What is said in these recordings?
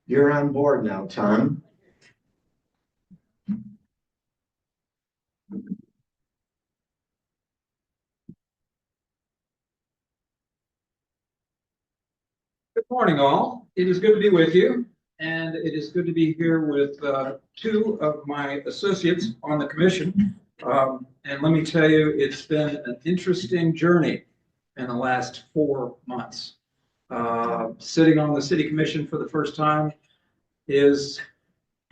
You're on board now, Tom. Good morning, all. It is good to be with you, and it is good to be here with two of my associates on the commission. And let me tell you, it's been an interesting journey in the last 4 months. Sitting on the city commission for the first time is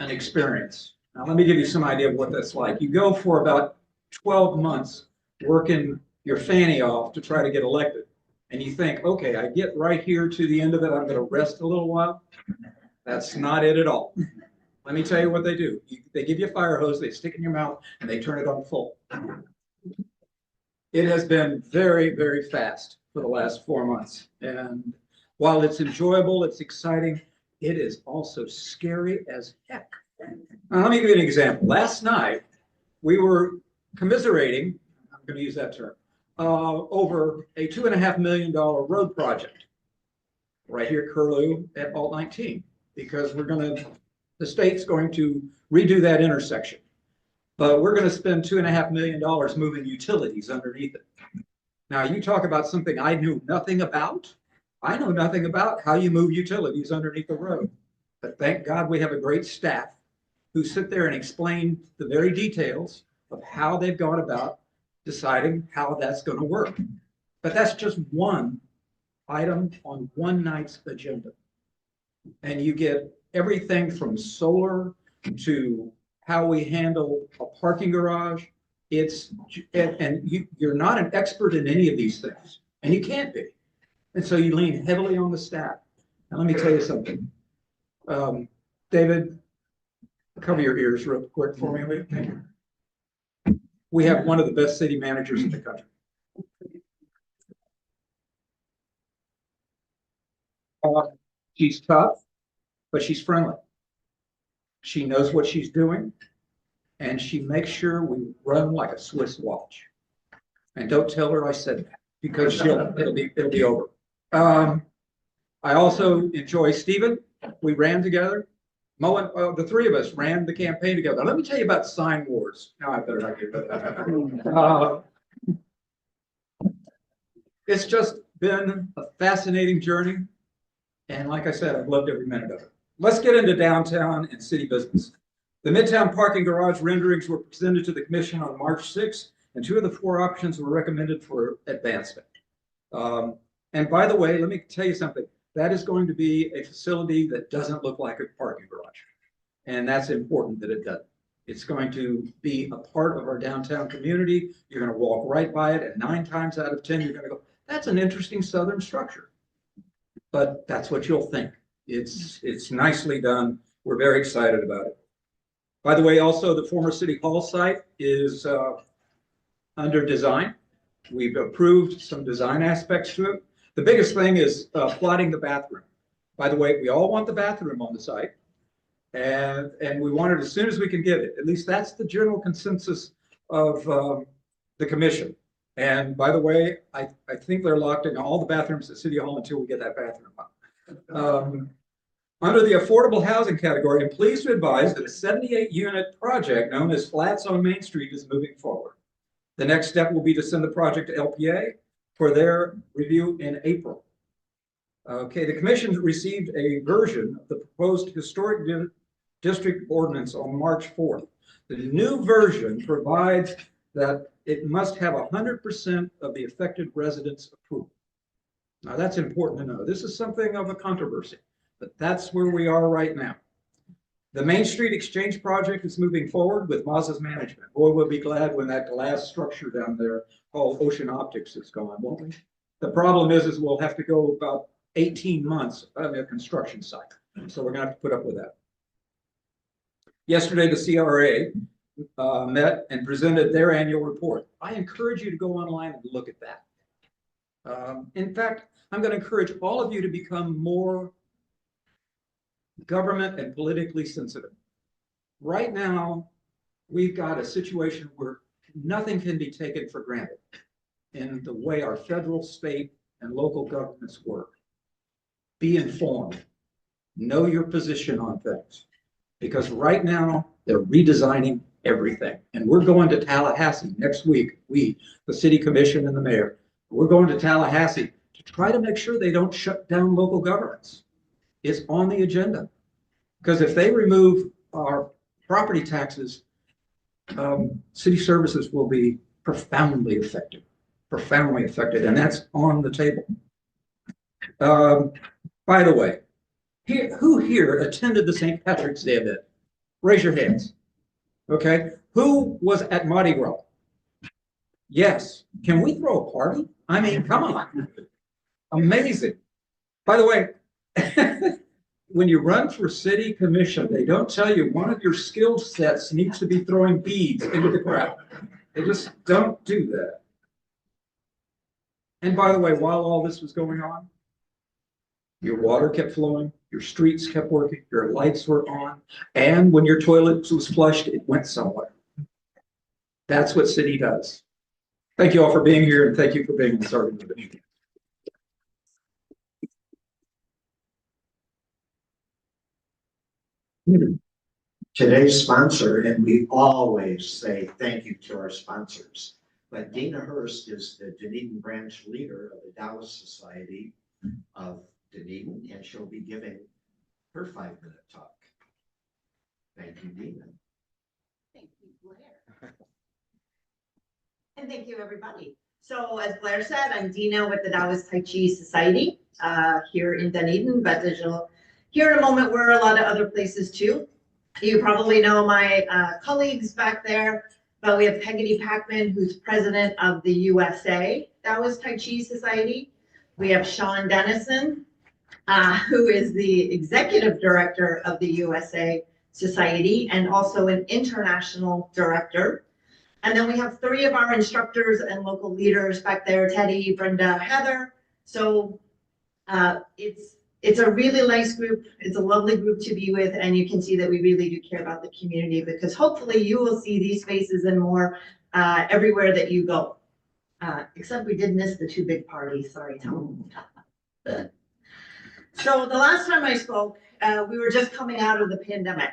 an experience. Now, let me give you some idea of what that's like. You go for about 12 months working your fanny off to try to get elected. And you think, okay, I get right here to the end of it, I'm going to rest a little while. That's not it at all. Let me tell you what they do. They give you a fire hose, they stick it in your mouth, and they turn it on full. It has been very, very fast for the last 4 months. And while it's enjoyable, it's exciting, it is also scary as heck. Now, let me give you an example. Last night, we were commiserating, I'm going to use that term, over a $2.5 million road project right here, Curlew at Alt 19, because the state's going to redo that intersection. But we're going to spend $2.5 million moving utilities underneath it. Now, you talk about something I knew nothing about. I know nothing about how you move utilities underneath the road. But thank God we have a great staff who sit there and explain the very details of how they've gone about deciding how that's going to work. But that's just one item on one night's agenda. And you get everything from solar to how we handle a parking garage. You're not an expert in any of these things, and you can't be. And so you lean heavily on the staff. Now, let me tell you something. David, cover your ears real quick for me. Thank you. We have one of the best city managers in the country. She's tough, but she's friendly. She knows what she's doing, and she makes sure we run like a Swiss watch. And don't tell her I said that, because it'll be over. I also enjoy Stephen. We ran together. The three of us ran the campaign together. Let me tell you about sign wars. No, I better not get that. It's just been a fascinating journey. And like I said, I've loved every minute of it. Let's get into downtown and city business. The Midtown parking garage renderings were presented to the commission on March 6th, and 2 of the 4 options were recommended for advancement. And by the way, let me tell you something. That is going to be a facility that doesn't look like a parking garage. And that's important that it doesn't. It's going to be a part of our downtown community. You're going to walk right by it, and 9 times out of 10, you're going to go, that's an interesting southern structure. But that's what you'll think. It's nicely done. We're very excited about it. By the way, also the former City Hall site is under design. We've approved some design aspects to it. The biggest thing is plotting the bathroom. By the way, we all want the bathroom on the site, and we want it as soon as we can get it. At least that's the general consensus of the commission. And by the way, I think they're locked in all the bathrooms at City Hall until we get that bathroom up. Under the affordable housing category, I'm pleased to advise that a 78-unit project known as Flats on Main Street is moving forward. The next step will be to send the project to LPA for their review in April. Okay, the commission received a version of the proposed historic district ordinance on March 4th. The new version provides that it must have 100% of the affected residents' approval. Now, that's important to know. This is something of a controversy, but that's where we are right now. The Main Street Exchange project is moving forward with Mazda's management. Boy, we'll be glad when that glass structure down there called Ocean Optics is gone, won't we? The problem is we'll have to go about 18 months on a construction site. So we're going to have to put up with that. Yesterday, the CRA met and presented their annual report. I encourage you to go online and look at that. In fact, I'm going to encourage all of you to become more government and politically sensitive. Right now, we've got a situation where nothing can be taken for granted in the way our federal, state, and local governments work. Be informed. know your position on things. Because right now, they're redesigning everything. And we're going to Tallahassee next week. We, the city commission and the mayor, we're going to Tallahassee to try to make sure they don't shut down local governments. It's on the agenda. Because if they remove our property taxes, city services will be profoundly affected, and that's on the table. By the way, who here attended the St. Patrick's Day event? Raise your hands. Okay. Who was at Mardi Gras? Yes. Can we throw a party? I mean, come on. Amazing. By the way, when you run for city commission, they don't tell you one of your skill sets needs to be throwing beads into the crowd. They just don't do that. And by the way, while all this was going on, your water kept flowing, your streets kept working, your lights were on, and when your toilet was flushed, it went somewhere. That's what city does. Thank you all for being here, and thank you for being the starting commission. Today's sponsor, and we always say thank you to our sponsors, but Dena Hurst is the Dunedin branch leader of the Taoist Society of Dunedin, and she'll be giving her 5-minute talk. Thank you, Dena. Thank you, Blair. And thank you, everybody. So as Blair said, I'm Dena with the Taoist Tai Chi Society here in Dunedin, but as you'll hear in a moment, we're a lot of other places too. You probably know my colleagues back there, but we have Peggy Packman, who's president of the USA Taoist Tai Chi Society. We have Sean Dennison, who is the executive director of the USA Society and also an international director. And then we have 3 of our instructors and local leaders back there, Teddy, Brenda, Heather. So it's a really nice group. It's a lovely group to be with. And you can see that we really do care about the community, because hopefully you will see these faces and more everywhere that you go. Except we did miss the 2 big parties. Sorry, Tom. So the last time I spoke, we were just coming out of the pandemic.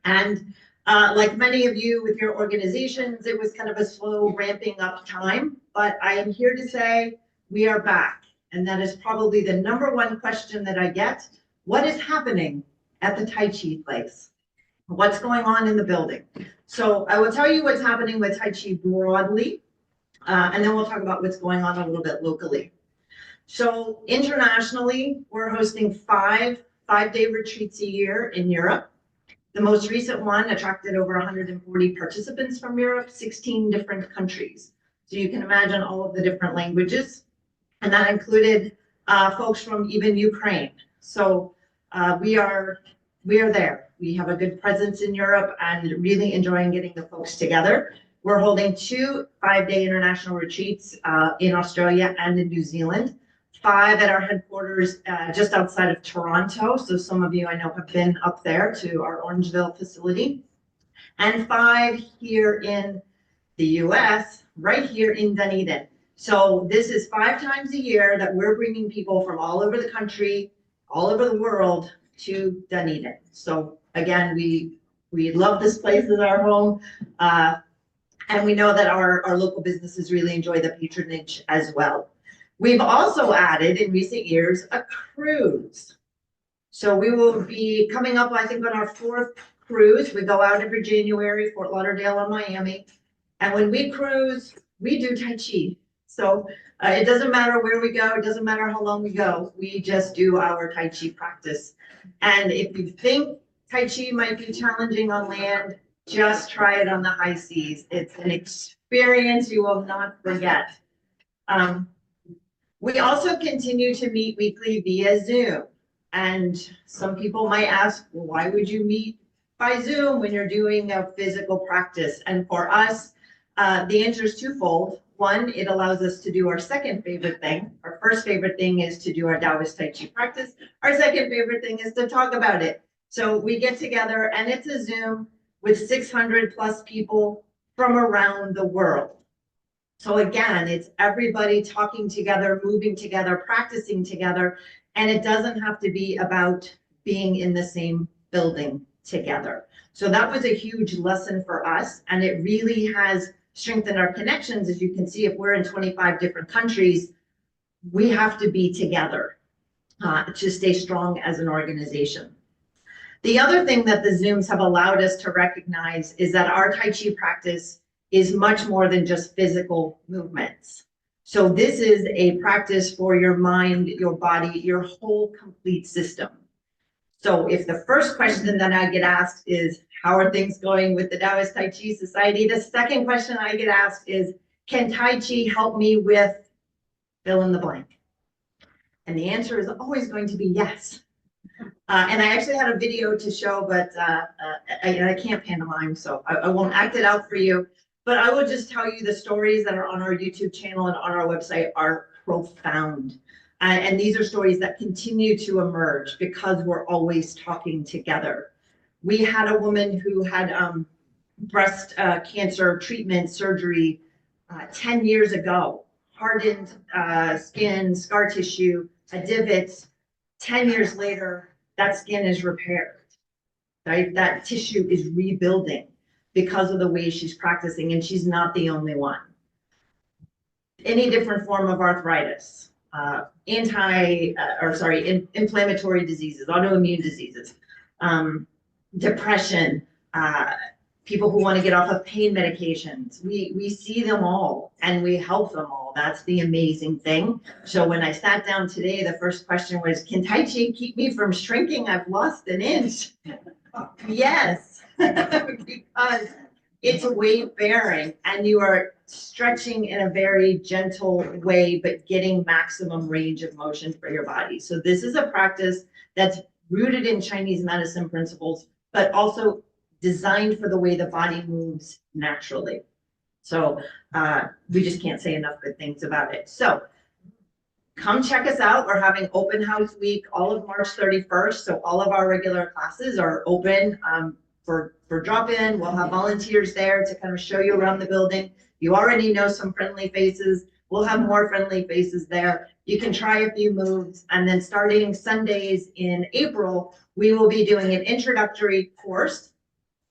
And like many of you with your organizations, it was kind of a slow ramping up time. But I am here to say we are back. And that is probably the #1 question that I get. What is happening at the Tai Chi place? What's going on in the building? So I will tell you what's happening with Tai Chi broadly, and then we'll talk about what's going on a little bit locally. So internationally, we're hosting 5 5-day retreats a year in Europe. The most recent one attracted over 140 participants from Europe, 16 different countries. So you can imagine all of the different languages. And that included folks from even Ukraine. So we are there. We have a good presence in Europe and really enjoying getting the folks together. We're holding 2 5-day international retreats in Australia and in New Zealand, 5 at our headquarters just outside of Toronto. So some of you I know have been up there to our Orangeville facility, and 5 here in the US, right here in Dunedin. So this is 5 times a year that we're bringing people from all over the country, all over the world to Dunedin. So again, we love this place as our home. And we know that our local businesses really enjoy the patronage as well. We've also added in recent years a cruise. So we will be coming up, I think, on our 4th cruise. We go out every January, Fort Lauderdale or Miami. And when we cruise, we do Tai Chi. So it doesn't matter where we go, it doesn't matter how long we go, we just do our Tai Chi practice. And if you think Tai Chi might be challenging on land, just try it on the high seas. It's an experience you will not forget. We also continue to meet weekly via Zoom. And some people might ask, well, why would you meet by Zoom when you're doing a physical practice? And for us, the answer is twofold. 1, it allows us to do our second favorite thing. Our first favorite thing is to do our Taoist Tai Chi practice. Our second favorite thing is to talk about it. So we get together and it's a Zoom with 600 plus people from around the world. So again, it's everybody talking together, moving together, practicing together, and it doesn't have to be about being in the same building together. So that was a huge lesson for us, and it really has strengthened our connections. As you can see, if we're in 25 different countries, we have to be together to stay strong as an organization. The other thing that the Zooms have allowed us to recognize is that our Tai Chi practice is much more than just physical movements. So this is a practice for your mind, your body, your whole complete system. So if the first question that I get asked is, how are things going with the Taoist Tai Chi Society? The second question I get asked is, can Tai Chi help me with fill in the blank? And the answer is always going to be yes. And I actually had a video to show, but I can't pantomime, so I won't act it out for you. But I will just tell you the stories that are on our YouTube channel and on our website are profound. And these are stories that continue to emerge because we're always talking together. We had a woman who had breast cancer treatment surgery 10 years ago, hardened skin, scar tissue, a divot. 10 years later, that skin is repaired, right? That tissue is rebuilding because of the way she's practicing, and she's not the only one. Any different form of arthritis, inflammatory diseases, autoimmune diseases, depression, people who want to get off of pain medications. We see them all and we help them all. That's the amazing thing. So when I sat down today, the first question was, can Tai Chi keep me from shrinking? I've lost an inch. Yes, because it's weight bearing and you are stretching in a very gentle way, but getting maximum range of motion for your body. So this is a practice that's rooted in Chinese medicine principles, but also designed for the way the body moves naturally. So we just can't say enough good things about it. So come check us out. We're having open house week all of March 31st. So all of our regular classes are open for drop-in. We'll have volunteers there to kind of show you around the building. You already know some friendly faces. We'll have more friendly faces there. You can try a few moves. And then starting Sundays in April, we will be doing an introductory course.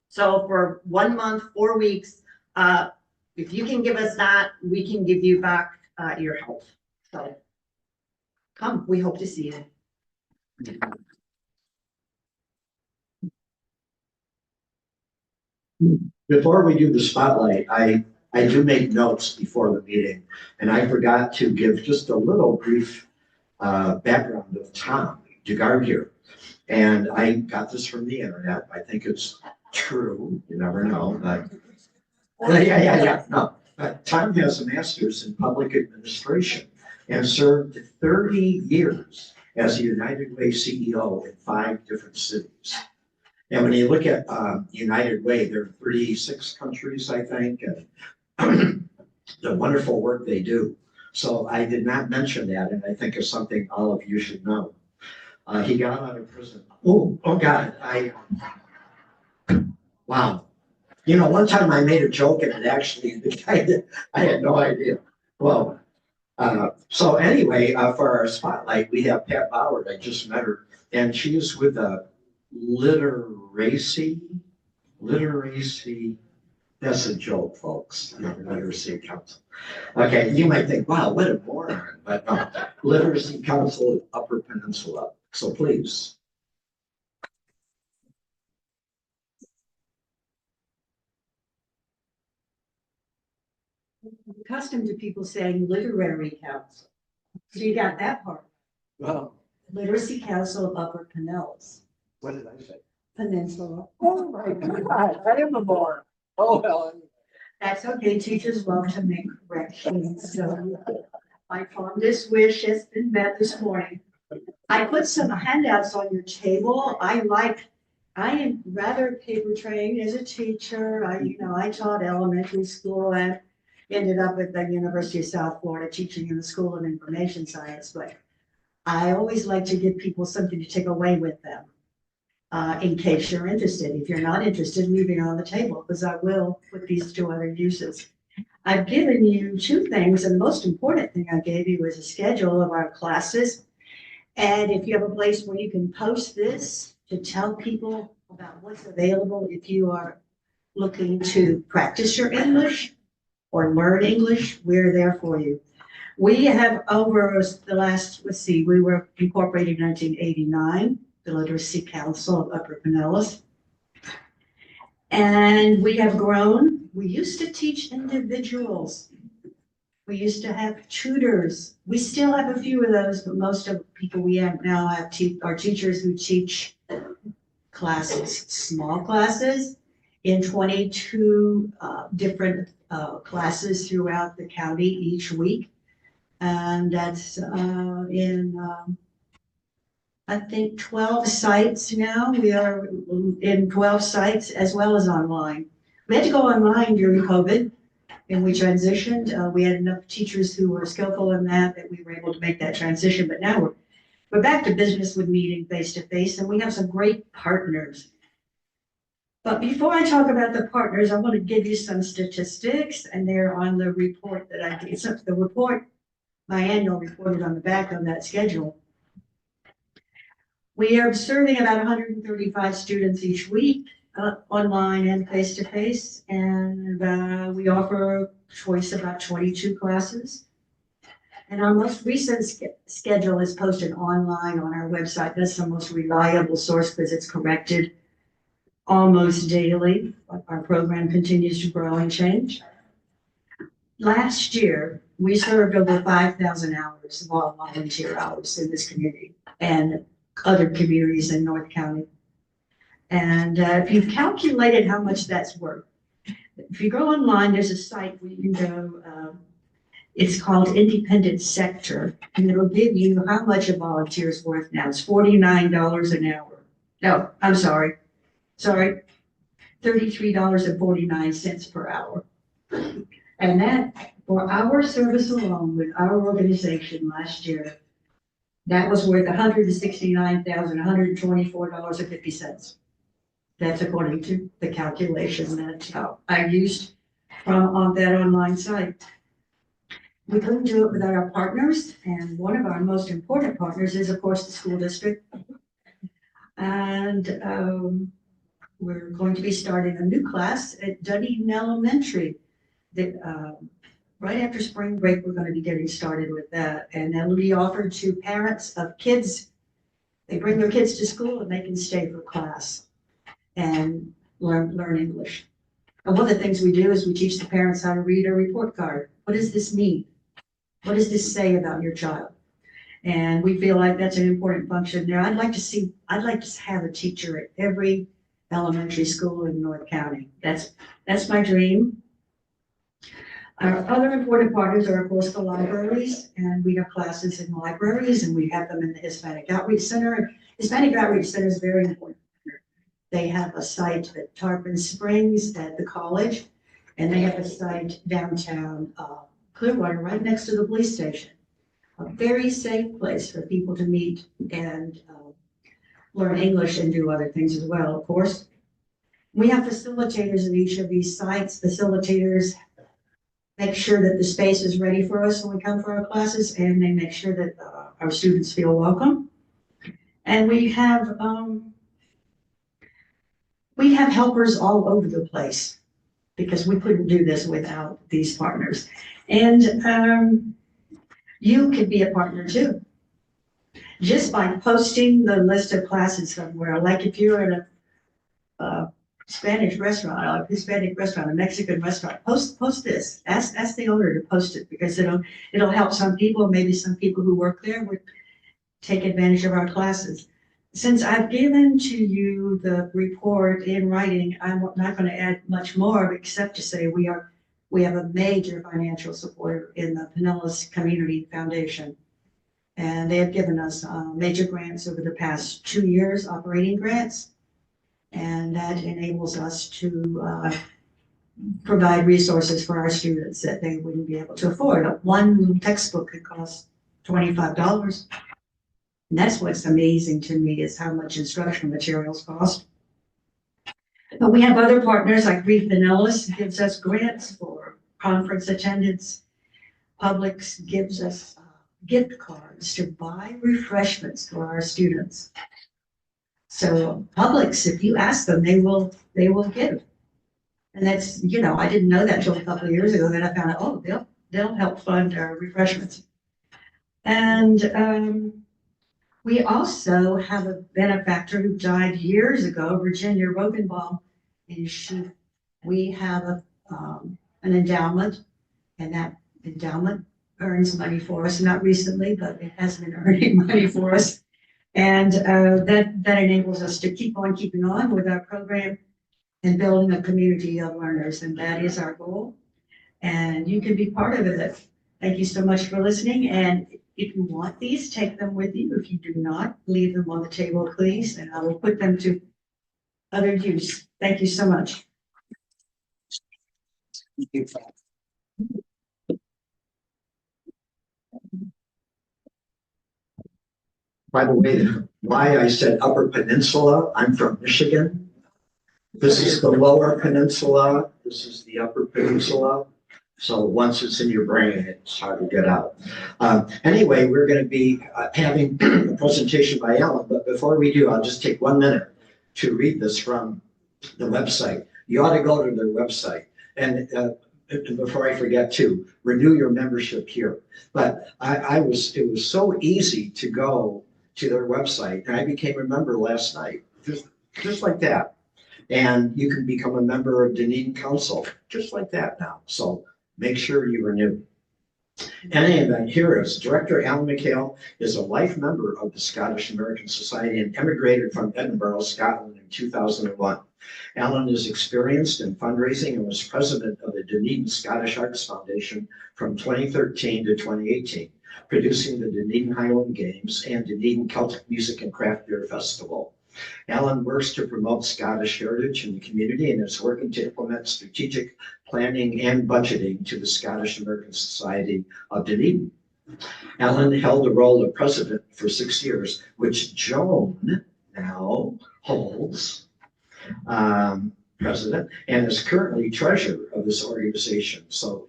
So for 1 month, 4 weeks, if you can give us that, we can give you back your health. So come, we hope to see you. Before we do the spotlight, I do make notes before the meeting, and I forgot to give just a little brief background of Tom Dugard here. And I got this from the internet. I think it's true. You never know. But no. Tom has a master's in public administration and served 30 years as a United Way CEO in 5 different cities. And when you look at United Way, there are 36 countries, I think, and the wonderful work they do. So I did not mention that, and I think it's something all of you should know. He got out of prison. Oh God, wow. You know, one time I made a joke and it actually, I had no idea. Well, so anyway, for our spotlight, we have Pat Boward. I just met her, and she's with a literacy. That's a joke, folks. Literacy Council. Okay, you might think, wow, what a moron, but no. Literacy Council of Upper Peninsula. So please. I'm accustomed to people saying literary council. So you got that part. Well, Literacy Council of Upper Peninsula. what did I say? Peninsula. Oh my God, I am a moron. Oh, Helen. That's okay. Teachers love to make corrections. So my fondest wish has been met this morning. I put some handouts on your table. I am rather paper trained as a teacher. I taught elementary school and ended up at the University of South Florida teaching in the School of Information Science. But I always like to give people something to take away with them in case you're interested. If you're not interested, leave it on the table because I will with these 2 other uses. I've given you 2 things, and the most important thing I gave you is a schedule of our classes. And if you have a place where you can post this to tell people about what's available, if you are looking to practice your English or learn English, we're there for you. We have over the last, let's see, we were incorporated in 1989, the Literacy Council of Upper Pinellas. And we have grown. We used to teach individuals. We used to have tutors. We still have a few of those, but most of the people we have now are teachers who teach classes, small classes in 22 different classes throughout the county each week. And that's I think 12 sites now. We are in 12 sites as well as online. We had to go online during COVID and we transitioned. We had enough teachers who were skillful in that we were able to make that transition. But now we're back to business with meeting face to face, and we have some great partners. But before I talk about the partners, I want to give you some statistics, and they're on the report that I did. So the report, my annual report is on the back of that schedule. We are serving about 135 students each week, online and face-to-face, and we offer a choice about 22 classes. And our most recent schedule is posted online on our website. That's the most reliable source because it's corrected almost daily. Our program continues to grow and change. Last year, we served over 5,000 hours of all volunteer hours in this community and other communities in North County. And if you've calculated how much that's worth, if you go online, there's a site where you can go, it's called Independent Sector, and it'll give you how much a volunteer is worth now. It's $49 an hour. No, I'm sorry, $33.49 per hour. And that, for our service alone with our organization last year, that was worth $169,124.50. That's according to the calculation that I used on that online site. We couldn't do it without our partners, and one of our most important partners is, of course, the school district. And we're going to be starting a new class at Dunedin Elementary. That right after spring break, we're going to be getting started with that, and that'll be offered to parents of kids. They bring their kids to school and they can stay for class and learn English. And one of the things we do is we teach the parents how to read a report card. What does this mean? What does this say about your child? And we feel like that's an important function there. I'd like to have a teacher at every elementary school in North County. That's my dream. Our other important partners are, of course, the libraries, and we have classes in libraries, and we have them in the Hispanic Outreach Center. And Hispanic Outreach Center is very important. They have a site at Tarpon Springs at the college, and they have a site downtown Clearwater, right next to the police station. A very safe place for people to meet and learn English and do other things as well, of course. We have facilitators at each of these sites. Facilitators make sure that the space is ready for us when we come for our classes, and they make sure that our students feel welcome. And we have helpers all over the place because we couldn't do this without these partners. And you could be a partner too, just by posting the list of classes somewhere. Like if you're in a Spanish restaurant, a Hispanic restaurant, a Mexican restaurant, post this. Ask the owner to post it because it'll help some people. Maybe some people who work there would take advantage of our classes. Since I've given to you the report in writing, I'm not going to add much more except to say we have a major financial supporter in the Pinellas Community Foundation. And they have given us major grants over the past 2 years, operating grants. And that enables us to provide resources for our students that they wouldn't be able to afford. One textbook could cost $25. And that's what's amazing to me is how much instructional materials cost. But we have other partners like Reef Pinellas gives us grants for conference attendance. Publix gives us gift cards to buy refreshments for our students. So Publix, if you ask them, they will give. And that's, you know, I didn't know that until a couple of years ago, then I found out, oh, they'll help fund our refreshments. And we also have a benefactor who died years ago, Virginia Rogenbaum, and we have an endowment, and that endowment earns money for us, not recently, but it has been earning money for us. And that enables us to keep on keeping on with our program and building a community of learners, and that is our goal. And you can be part of it. Thank you so much for listening. And if you want these, take them with you. If you do not, leave them on the table, please, and I will put them to other use. Thank you so much. By the way, why I said Upper Peninsula, I'm from Michigan. This is the Lower Peninsula, this is the Upper Peninsula. So once it's in your brain, it's hard to get out. Anyway, we're going to be having a presentation by Alan, but before we do, I'll just take 1 minute to read this from the website. You ought to go to their website. And before I forget to renew your membership here. But it was so easy to go to their website, and I became a member last night, just like that. And you can become a member of Dunedin Council, just like that now. So make sure you renew. In any event, here is Director Alan McHale is a life member of the Scottish American Society and emigrated from Edinburgh, Scotland in 2001. Alan is experienced in fundraising and was president of the Dunedin Scottish Arts Foundation from 2013 to 2018, producing the Dunedin Highland Games and Dunedin Celtic Music and Craft Beer Festival. Alan works to promote Scottish heritage in the community and is working to implement strategic planning and budgeting to the Scottish American Society of Dunedin. Alan held the role of president for 6 years, which Joan now holds president and is currently treasurer of this organization. So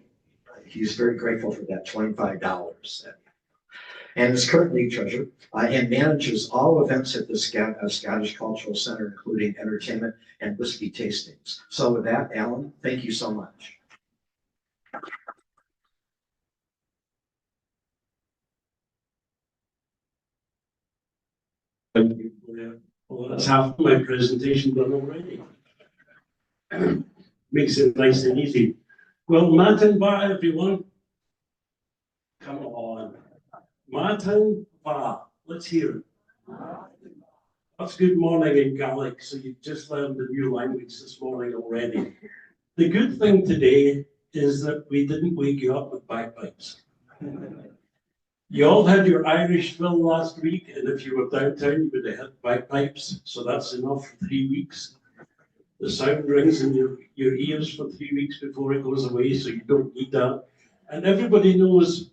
he's very grateful for that $25. And is currently treasurer and manages all events at the Scottish Cultural Center, including entertainment and whiskey tastings. So with that, Alan, thank you so much. Thank you. Well, that's half my presentation done already. Makes it nice and easy. Well, Martin, bye everyone. Come on. Martin, bye. Let's hear it. That's good morning in Gaelic, so you've just learned a new language this morning already. The good thing today is that we didn't wake you up with bagpipes. You all had your Irish fill last week, and if you were downtown, you would have had bagpipes, so that's enough for 3 weeks. The sound rings in your ears for 3 weeks before it goes away, so you don't need that. And everybody knows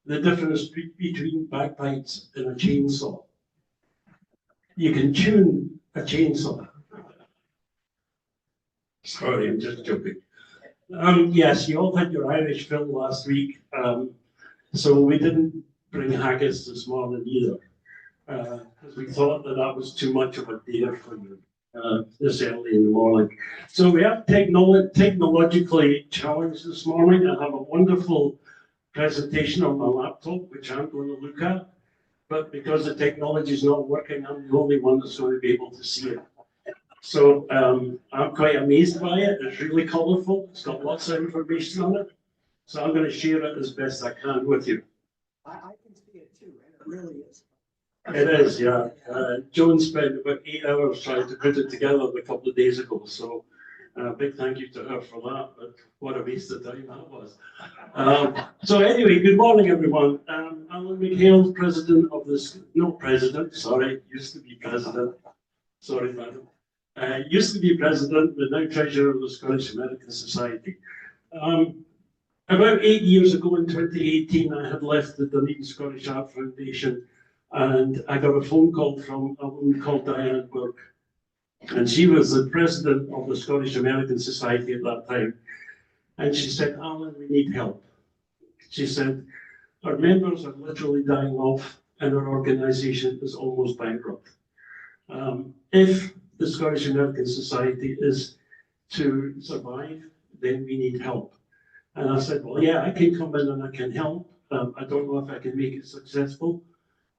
the difference between bagpipes and a chainsaw. You can tune a chainsaw. Sorry, I'm just joking. Yes, you all had your Irish fill last week. So we didn't bring haggis this morning either, because we thought that was too much of a dare for you this early in the morning. So we have technologically challenged this morning. I have a wonderful presentation on my laptop, which I'm going to look at, but because the technology is not working, I'm the only one that's going to be able to see it. So I'm quite amazed by it. It's really colourful. It's got lots of information on it. So I'm going to share it as best I can with you. I can see it too, and it really is. It is, yeah. Joan spent about 8 hours trying to put it together a couple of days ago. So big thank you to her for that. But what a waste of time that was. So anyway, good morning, everyone. Alan McHale, president of this, no president, sorry, used to be president. Sorry, madam. Used to be president, but now treasurer of the Scottish American Society. About 8 years ago in 2018, I had left the Dunedin Scottish Art Foundation, and I got a phone call from a woman called Dena, and she was the president of the Scottish American Society at that time. And she said, Alan, we need help. She said, Our members are literally dying off and our organisation is almost bankrupt. If the Scottish American Society is to survive, then we need help. And I said, well, yeah, I can come in and I can help. I don't know if I can make it successful.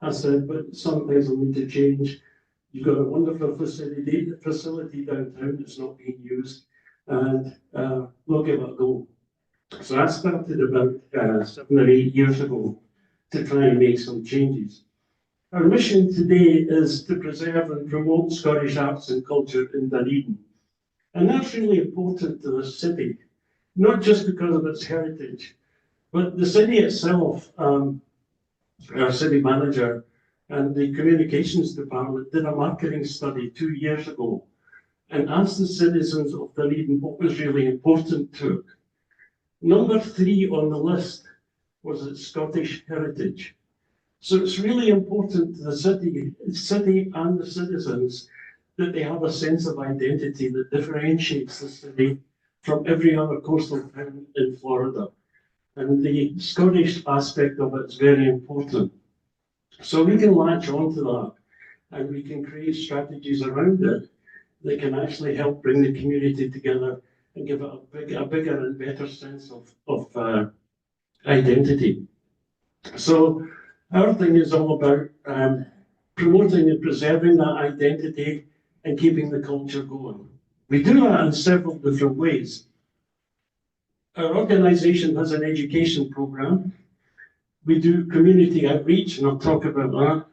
I said, but some things will need to change. You've got a wonderful facility downtown that's not being used, and we'll give it a go. So I started about 7 or 8 years ago to try and make some changes. Our mission today is to preserve and promote Scottish arts and culture in Dunedin. And that's really important to the city, not just because of its heritage, but the city itself. Our city manager and the communications department did a marketing study 2 years ago and asked the citizens of Dunedin what was really important to it. Number 3 on the list was its Scottish heritage. So it's really important to the city and the citizens that they have a sense of identity that differentiates the city from every other coastal town in Florida. And the Scottish aspect of it is very important. So we can latch onto that and we can create strategies around it that can actually help bring the community together and give it a bigger and better sense of identity. So our thing is all about promoting and preserving that identity and keeping the culture going. We do that in several different ways. Our organisation has an education programme. We do community outreach, and I'll talk about that.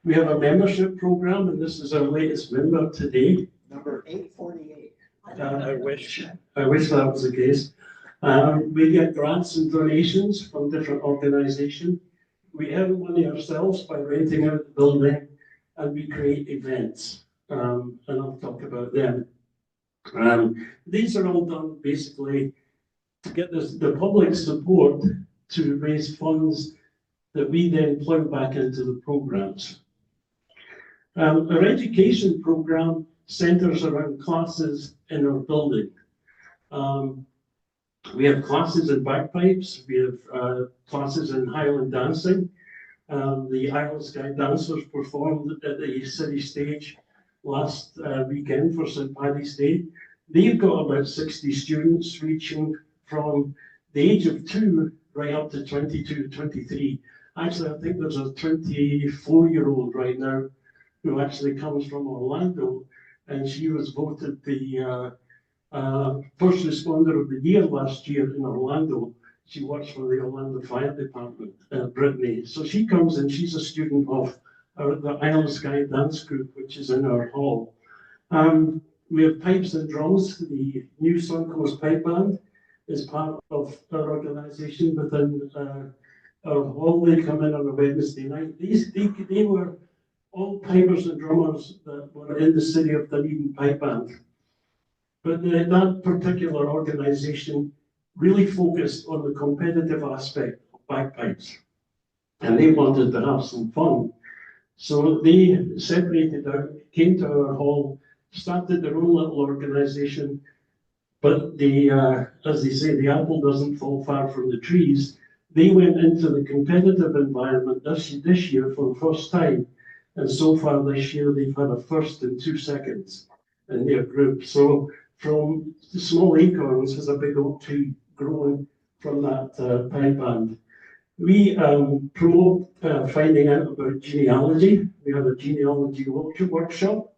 We have a membership programme, and this is our latest member today. Number 848. I wish that was the case. We get grants and donations from different organisations. We earn money ourselves by renting out the building, and we create events, and I'll talk about them. These are all done basically to get the public support to raise funds that we then plough back into the programs. Our education program centres around classes in our building. We have classes in bagpipes, we have classes in Highland dancing. The Isle Sky dancers performed at the city stage last weekend for St. Paddy's Day. They've got about 60 students reaching from the age of 2 right up to 22, 23. Actually, I think there's a 24-year-old right now who actually comes from Orlando, and she was voted the First Responder of the Year last year in Orlando. She works for the Orlando Fire Department, Brittany. So she comes and she's a student of the Isle Sky Dance Group, which is in our hall. We have pipes and drums. The new Suncoast Pipe Band is part of our organisation within our hall. They come in on a Wednesday night. They were all pipers and drummers that were in the City of Dunedin Pipe Band. But that particular organisation really focused on the competitive aspect of bagpipes. And they wanted to have some fun. So they separated out, came to our hall, started their own little organisation. But as they say, the apple doesn't fall far from the trees. They went into the competitive environment this year for the first time. And so far this year, they've had a first and 2 seconds in their group. So from the small acorns has a big oak tree growing from that pipe band. We promote finding out about genealogy. We have a genealogy workshop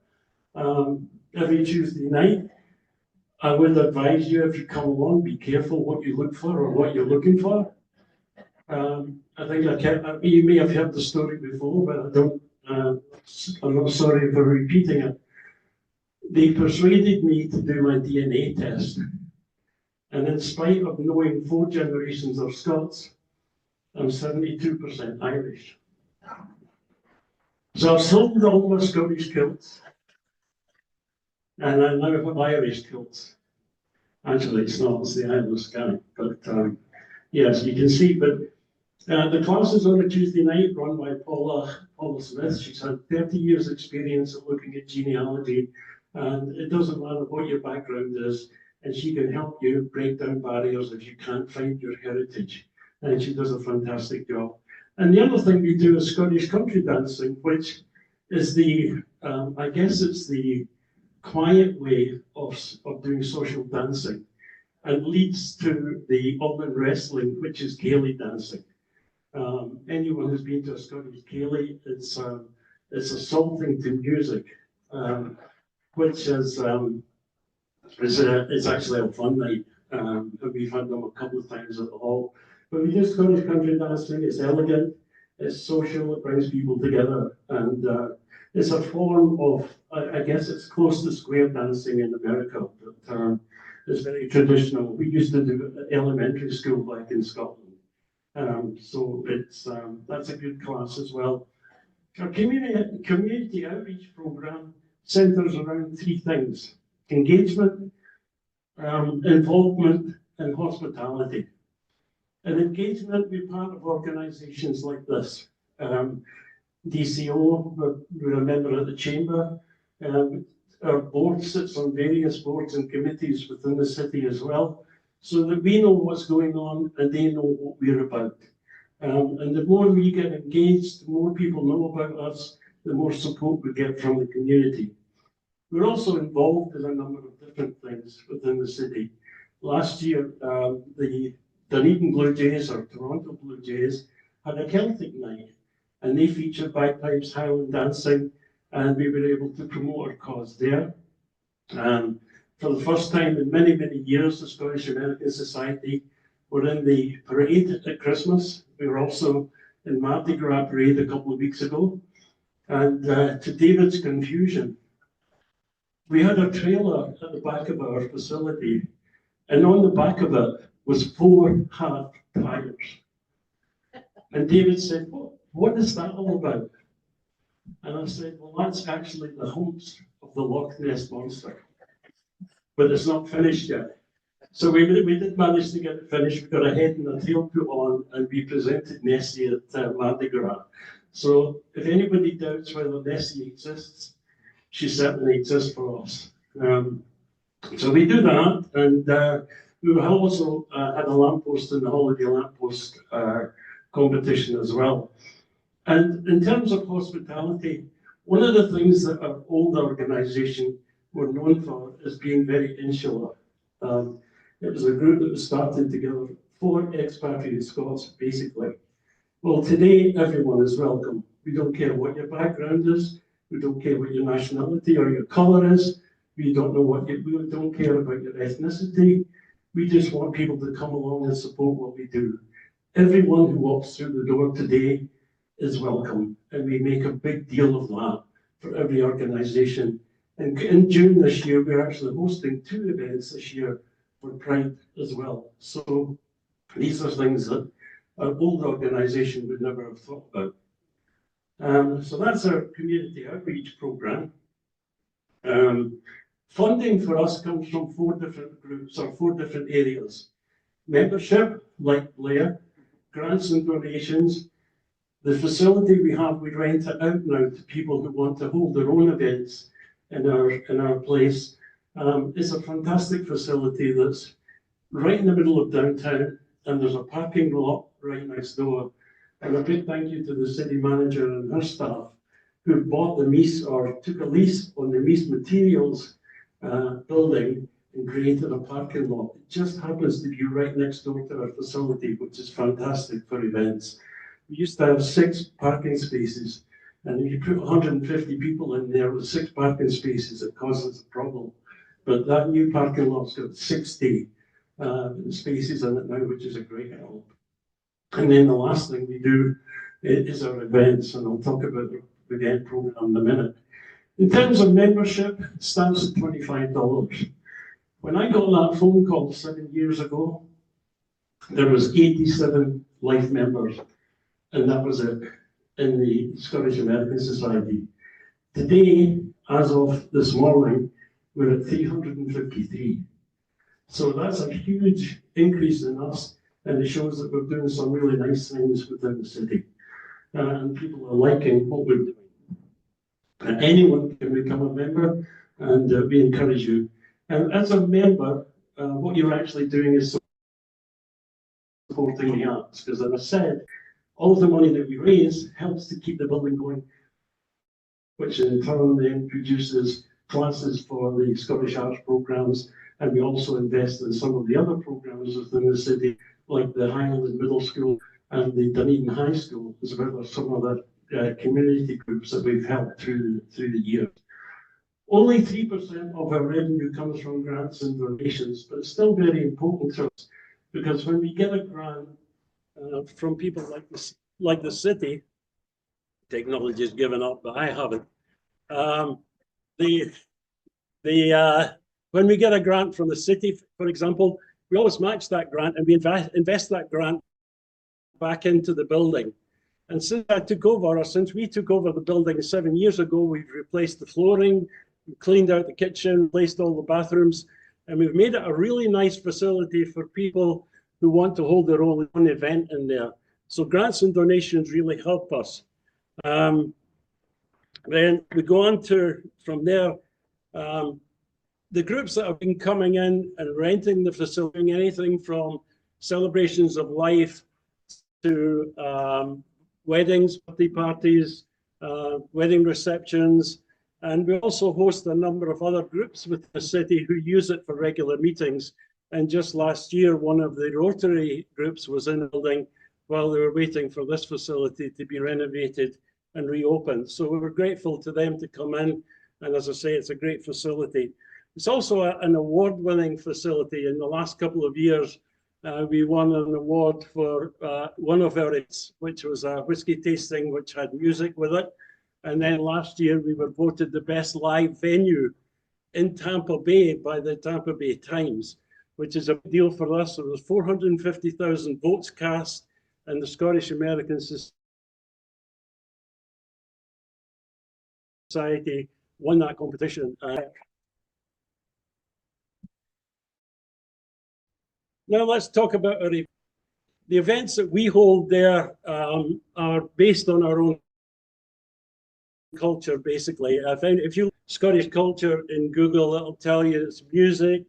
every Tuesday night. I would advise you, if you come along, be careful what you look for or what you're looking for. I think you may have heard the story before, but I'm not sorry for repeating it. They persuaded me to do my DNA test. And in spite of knowing 4 generations of Scots, I'm 72% Irish. So I've sold all my Scottish kilts, and I now have Irish kilts. Actually, it's not, it's the Isle of Skye, but yes, you can see. But the classes on a Tuesday night run by Paula Smith. She's had 30 years experience of looking at genealogy, and it doesn't matter what your background is, and she can help you break down barriers if you can't find your heritage. and she does a fantastic job. And the other thing we do is Scottish country dancing, which is I guess it's the quiet way of doing social dancing, and leads to the urban wrestling, which is Gaelic dancing. Anyone who's been to a Scottish Gaelic, it's assaulting to music, which is it's actually a fun night. And we've had them a couple of times at the hall. But we do Scottish country dancing. It's elegant, it's social, it brings people together, and it's a form of, I guess it's close to square dancing in America, but it's very traditional. We used to do it at elementary school back in Scotland. So that's a good class as well. Our community outreach program centers around three things: engagement, involvement, and hospitality. And engagement, we're part of organizations like this. DCO, we're a member of the chamber. Our board sits on various boards and committees within the city as well, so that we know what's going on and they know what we're about. And the more we get engaged, the more people know about us, the more support we get from the community. We're also involved in a number of different things within the city. Last year, the Dunedin Blue Jays, or Toronto Blue Jays, had a Celtic night, and they featured bagpipes, Highland dancing, and we were able to promote our cause there. For the first time in many, many years, the Scottish American Society were in the parade at Christmas. We were also in Mardi Gras parade a couple of weeks ago. And to David's confusion, we had a trailer at the back of our facility, and on the back of it was 4 hard tires. And David said, what is that all about? And I said, well, that's actually the humps of the Loch Ness Monster. But it's not finished yet. So we did manage to get it finished. We got a head and a tail put on, and we presented Nessie at Mardi Gras. So if anybody doubts whether Nessie exists, she certainly exists for us. So we do that, and we also had a lamppost in the holiday lamppost competition as well. And in terms of hospitality, one of the things that our old organisation were known for is being very insular. It was a group that was started together, 4 expatriate Scots, basically. Well, today, everyone is welcome. We don't care what your background is. We don't care what your nationality or your colour is. We don't care about your ethnicity. We just want people to come along and support what we do. Everyone who walks through the door today is welcome, and we make a big deal of that for every organisation. And in June this year, we're actually hosting 2 events this year for Pride as well. So these are things that our old organisation would never have thought about. So that's our community outreach programme. Funding for us comes from 4 different groups or 4 different areas. Membership, like Blair, grants and donations. The facility we have, we rent it out now to people who want to hold their own events in our place. It's a fantastic facility that's right in the middle of downtown, and there's a parking lot right next door. And a big thank you to the city manager and her staff who bought the Mies, or took a lease on the Mies Materials building and created a parking lot. It just happens to be right next door to our facility, which is fantastic for events. We used to have 6 parking spaces, and if you put 150 people in there with 6 parking spaces, it causes a problem. But that new parking lot's got 60 spaces in it now, which is a great help. And then the last thing we do is our events, and I'll talk about the event program in a minute. In terms of membership, it starts at $25. When I got that phone call 7 years ago, there was 87 life members, and that was it in the Scottish American Society. Today, as of this morning, we're at 353. So that's a huge increase in us, and it shows that we're doing some really nice things within the city. And people are liking what we're doing. And anyone can become a member, and we encourage you. And as a member, what you're actually doing is supporting the arts, because as I said, all of the money that we raise helps to keep the building going, which in turn then produces classes for the Scottish Arts programmes, and we also invest in some of the other programmes within the city, like the Highland Middle School and the Dunedin High School, as well as some other community groups that we've helped through the years. Only 3% of our revenue comes from grants and donations, but it's still very important to us, because when we get a grant from people like the city, technology has given up, but I haven't. When we get a grant from the city, for example, we always match that grant and we invest that grant back into the building. And since I took over, or since we took over the building 7 years ago, we've replaced the flooring, we've cleaned out the kitchen, replaced all the bathrooms, and we've made it a really nice facility for people who want to hold their own event in there. So grants and donations really help us. Then we go on to, from there, the groups that have been coming in and renting the facility, anything from celebrations of life to weddings, birthday parties, wedding receptions, and we also host a number of other groups with the city who use it for regular meetings. And just last year, one of the Rotary groups was in the building while they were waiting for this facility to be renovated and reopened. So we were grateful to them to come in. And as I say, it's a great facility. It's also an award-winning facility. In the last couple of years, we won an award for one of our hits, which was a whiskey tasting, which had music with it. And then last year, we were voted the best live venue in Tampa Bay by the Tampa Bay Times, which is a big deal for us. There was 450,000 votes cast, and the Scottish American Society won that competition. Now let's talk about the events that we hold there are based on our own culture, basically. I found if you Scottish culture in Google, it'll tell you it's music,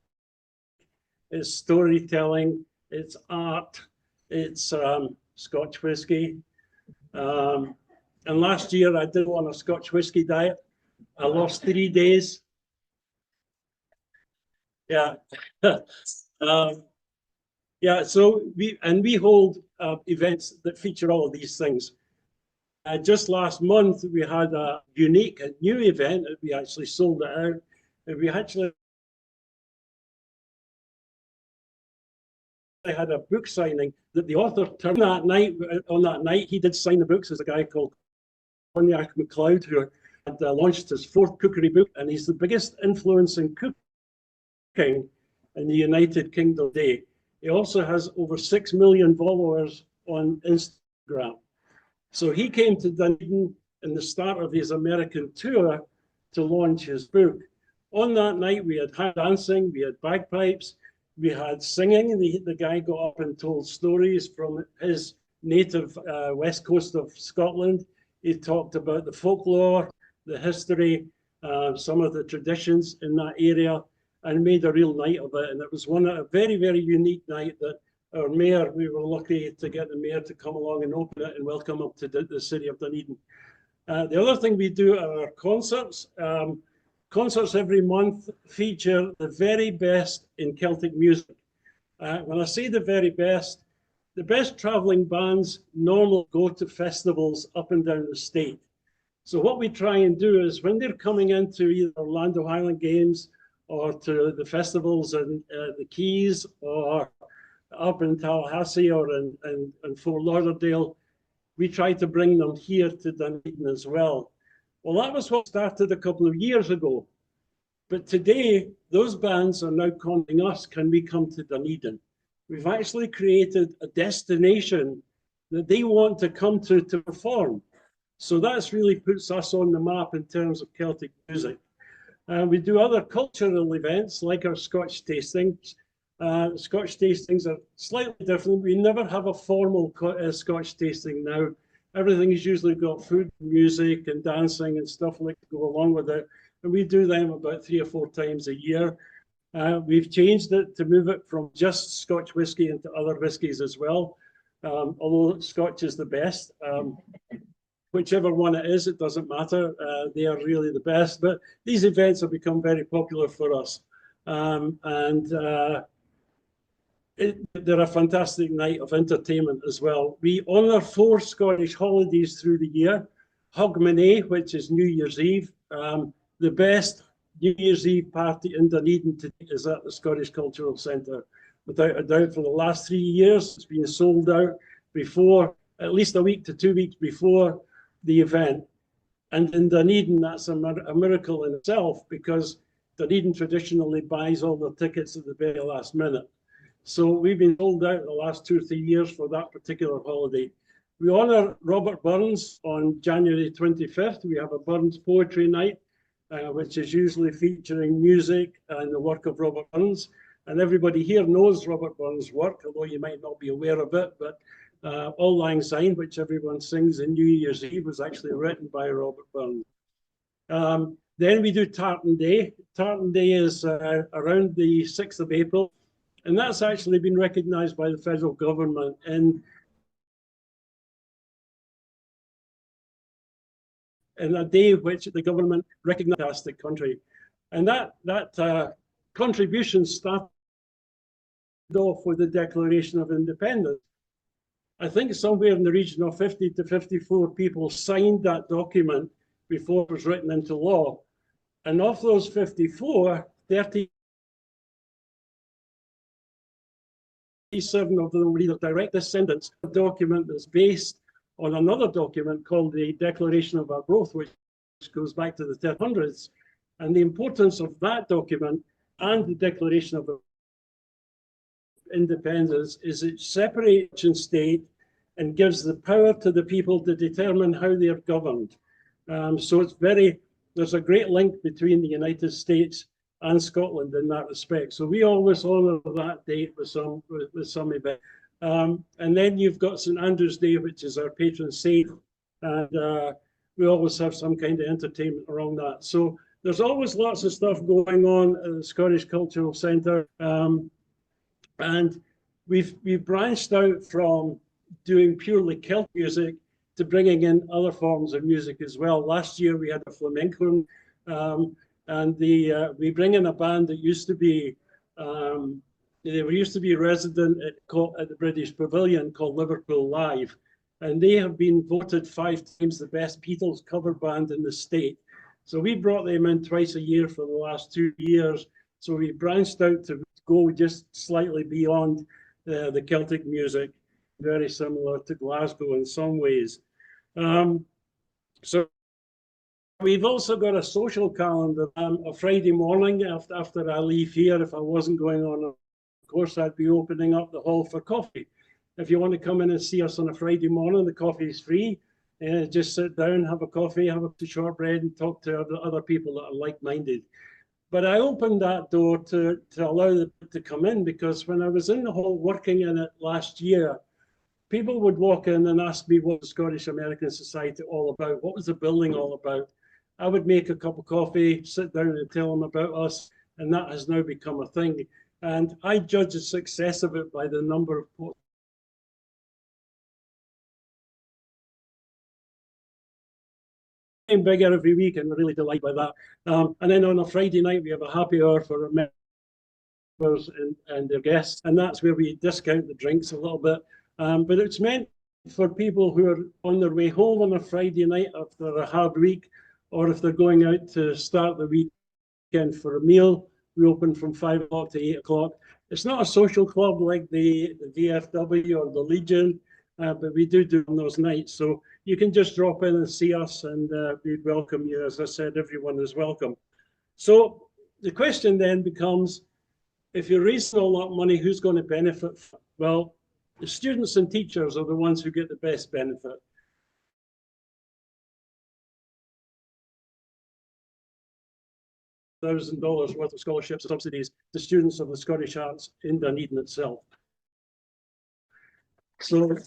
it's storytelling, it's art, it's Scotch whiskey. And last year I did on a Scotch whiskey diet. I lost 3 days. Yeah. Yeah, so we hold events that feature all of these things. Just last month, we had a unique, a new event that we actually sold it out. And we actually had a book signing that the author turned that night. On that night, he did sign the books. There's a guy called Cognac MacLeod who had launched his 4th cookery book, and he's the biggest influence in cooking in the United Kingdom today. He also has over 6 million followers on Instagram. So he came to Dunedin in the start of his American tour to launch his book. On that night, we had dancing, we had bagpipes, we had singing. The guy got up and told stories from his native west coast of Scotland. He talked about the folklore, the history, some of the traditions in that area, and made a real night of it. And it was a very, very unique night that our mayor, we were lucky to get the mayor to come along and open it and welcome up to the city of Dunedin. The other thing we do are our concerts. Concerts every month feature the very best in Celtic music. When I say the best traveling bands normally go to festivals up and down the state. So what we try and do is when they're coming into either Orlando Highland Games or to the festivals in the Keys or up in Tallahassee or in Fort Lauderdale, we try to bring them here to Dunedin as well. Well, that was what started a couple of years ago. But today, those bands are now contacting us, can we come to Dunedin? We've actually created a destination that they want to come to perform. So that's really puts us on the map in terms of Celtic music. We do other cultural events like our Scotch tastings. Scotch tastings are slightly different. We never have a formal Scotch tasting now. Everything's usually got food, music, and dancing and stuff like to go along with it. And we do them about 3 or 4 times a year. We've changed it to move it from just Scotch whisky into other whiskies as well, although Scotch is the best. Whichever one it is, it doesn't matter. They are really the best. But these events have become very popular for us. They're a fantastic night of entertainment as well. We honour 4 Scottish holidays through the year. Hogmanay, which is New Year's Eve. The best New Year's Eve party in Dunedin is at the Scottish Cultural Centre. Without a doubt, for the last 3 years, it's been sold out before, at least a week to 2 weeks before the event. And in Dunedin, that's a miracle in itself, because Dunedin traditionally buys all the tickets at the very last minute. So we've been sold out the last 2 or 3 years for that particular holiday. We honour Robert Burns on January 25th. We have a Burns Poetry Night, which is usually featuring music and the work of Robert Burns. And everybody here knows Robert Burns' work, although you might not be aware of it. But Auld Lang Syne, which everyone sings in New Year's Eve, was actually written by Robert Burns. Then we do Tartan Day. Tartan Day is around the 6th of April. And that's actually been recognised by the federal government in a day which the government recognised the country. And that contribution started off with the Declaration of Independence. I think somewhere in the region of 50 to 54 people signed that document before it was written into law. And of those 54, 37 of them were either direct descendants of a document that's based on another document called the Declaration of Arbroath, which goes back to the 1300s. And the importance of that document and the Declaration of Independence is it separates church and state and gives the power to the people to determine how they are governed. So there's a great link between the United States and Scotland in that respect. So we always honour that date with some event. And then you've got St Andrew's Day, which is our patron saint, and we always have some kind of entertainment around that. So there's always lots of stuff going on at the Scottish Cultural Centre, and we've branched out from doing purely Celtic music to bringing in other forms of music as well. Last year we had a flamenco, and we bring in a band that used to be resident at the British Pavilion called Liverpool Live, and they have been voted 5 times the best Beatles cover band in the state. So we brought them in twice a year for the last 2 years. So we branched out to go just slightly beyond the Celtic music, very similar to Glasgow in some ways. So we've also got a social calendar. A Friday morning after I leave here, if I wasn't going on, of course, I'd be opening up the hall for coffee. If you want to come in and see us on a Friday morning, the coffee is free. Just sit down, have a coffee, have a shortbread, and talk to other people that are like-minded. But I opened that door to allow them to come in, because when I was in the hall working in it last year, people would walk in and ask me what the Scottish American Society all about, what was the building all about. I would make a cup of coffee, sit down and tell them about us, and that has now become a thing. And I judge the success of it by the number of bigger every week, and we're really delighted by that. And then on a Friday night, we have a happy hour for our members and their guests, and that's where we discount the drinks a little bit. But it's meant for people who are on their way home on a Friday night after a hard week, or if they're going out to start the weekend for a meal. We open from 5 o'clock to 8 o'clock. It's not a social club like the VFW or the Legion, but we do on those nights. So you can just drop in and see us, and we'd welcome you. As I said, everyone is welcome. So the question then becomes, if you're raising all that money, who's going to benefit? Well, the students and teachers are the ones who get the best benefit. $1,000 worth of scholarships and subsidies to students of the Scottish Arts in Dunedin itself. So,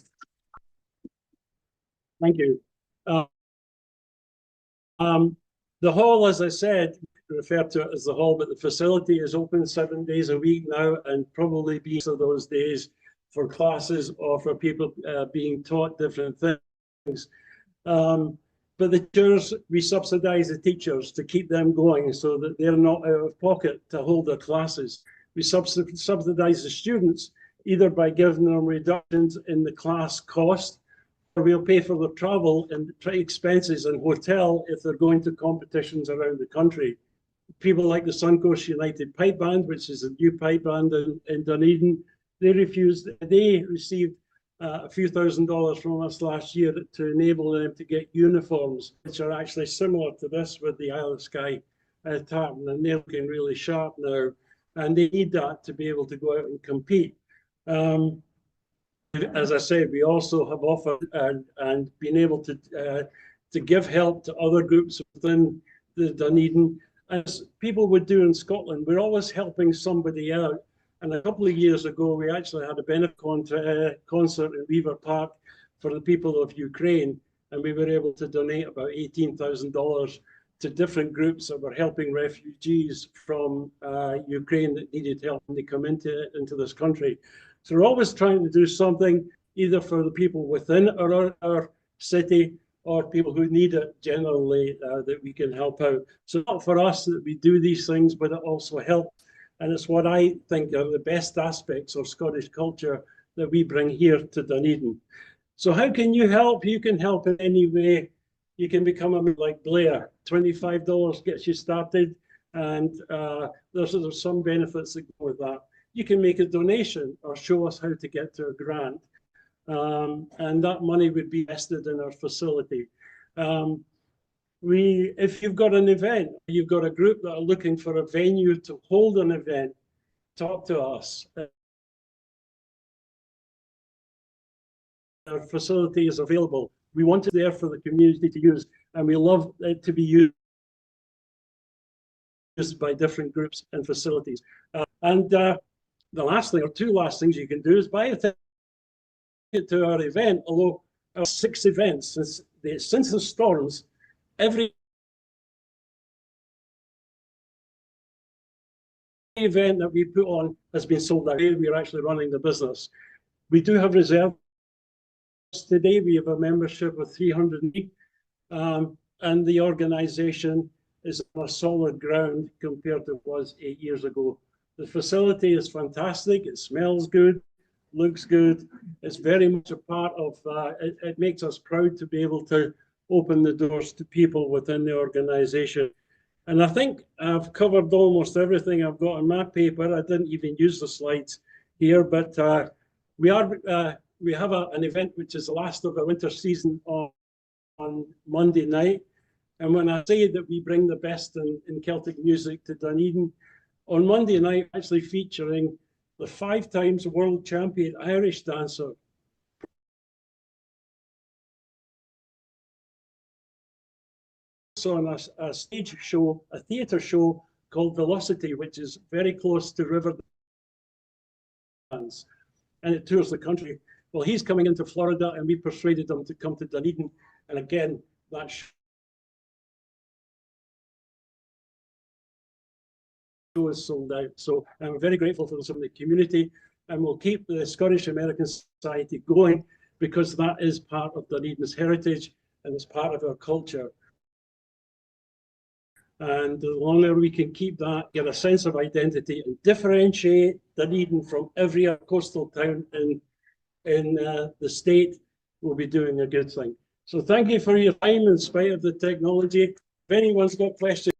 thank you. The hall, as I said, refer to it as the hall, but the facility is open 7 days a week now, and probably be for those days for classes or for people being taught different things. But the teachers, we subsidize the teachers to keep them going so that they're not out of pocket to hold their classes. We subsidize the students either by giving them reductions in the class cost, or we'll pay for their travel and expenses and hotel if they're going to competitions around the country. People like the Suncoast United Pipe Band, which is a new pipe band in Dunedin, they received a few $1,000s from us last year to enable them to get uniforms, which are actually similar to this with the Isle of Skye tartan, and they're looking really sharp now, and they need that to be able to go out and compete. As I said, we also have offered and been able to give help to other groups within the Dunedin, as people would do in Scotland. We're always helping somebody out. And a couple of years ago, we actually had a benefit concert in Weaver Park for the people of Ukraine, and we were able to donate about $18,000 to different groups that were helping refugees from Ukraine that needed help when they come into this country. So we're always trying to do something either for the people within our city or people who need it generally that we can help out. So not for us that we do these things, but it also helps. And it's what I think are the best aspects of Scottish culture that we bring here to Dunedin. So how can you help? You can help in any way. You can become a member like Blair. $25 gets you started, and there's some benefits that go with that. You can make a donation or show us how to get to a grant, and that money would be invested in our facility. If you've got an event, you've got a group that are looking for a venue to hold an event, talk to us. Our facility is available. We want it there for the community to use, and we love it to be used by different groups and facilities. The last thing, or two last things you can do, is buy a ticket to our event. Although our 6 events since the storms, every event that we put on has been sold out. We are actually running the business. We do have reserves today. We have a membership of 300, and the organization is on a solid ground compared to what it was 8 years ago. The facility is fantastic. It smells good, looks good. It's very much a part of, it makes us proud to be able to open the doors to people within the organization. And I think I've covered almost everything I've got on my paper. I didn't even use the slides here, but we have an event which is the last of the winter season on Monday night. And when I say that we bring the best in Celtic music to Dunedin, on Monday night, actually featuring the 5 times world champion Irish dancer, on a stage show, a theatre show called Velocity, which is very close to River Dance, and it tours the country. Well, he's coming into Florida, and we persuaded him to come to Dunedin, and again, that show is sold out. So I'm very grateful for some of the community, and we'll keep the Scottish American Society going, because that is part of Dunedin's heritage and it's part of our culture. And the longer we can keep that, get a sense of identity and differentiate Dunedin from every other coastal town in the state, we'll be doing a good thing. So thank you for your time in spite of the technology. If anyone's got questions,